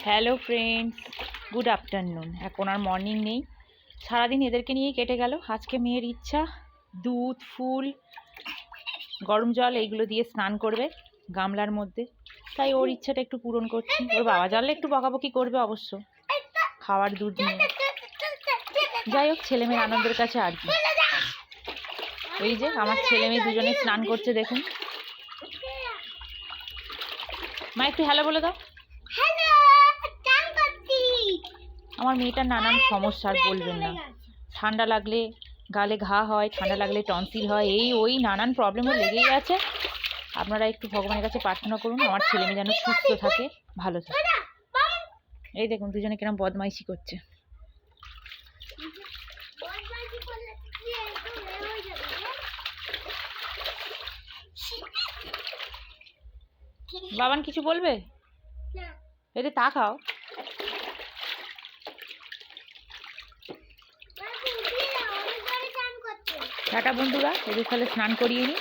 Hello friends, good afternoon. এখন আর morning নেই, সারাদিন এদেরকে নিয়েই কেটে গেল। আজকে মেয়ের ইচ্ছা দুধ, ফুল, গরম জল এইগুলো দিয়ে স্নান করবে গামলার মধ্যে, তাই ওর ইচ্ছাটা একটু পূরণ করছি। ওর বাবা জানলে একটু বকাবকি করবে অবশ্য, খাওয়ার দুধ নিয়ে। যাই হোক, ছেলে মেয়ের আনন্দের কাছে আর কি। এই যে আমার ছেলে মেয়ে দুজনে স্নান করছে, দেখুন। মা একটু হ্যালো বলে দাও। আমার মেয়েটার নানান সমস্যা, আর বলবেন না। ঠান্ডা লাগলে গালে ঘা হয়, ঠান্ডা লাগলে টনসিল হয়, এই ওই নানান প্রবলেমও লেগেই আছে। আপনারা একটু ভগবানের কাছে প্রার্থনা করুন আমার ছেলে মেয়ে যেন সুস্থ থাকে, ভালো থাকে। এই দেখুন দুজনে কিরম বদমাইশি করছে। বাবান কিছু বলবে? এতে তাকাও। টাটা বন্ধুরা, এদের তাহলে স্নান করিয়ে নিই।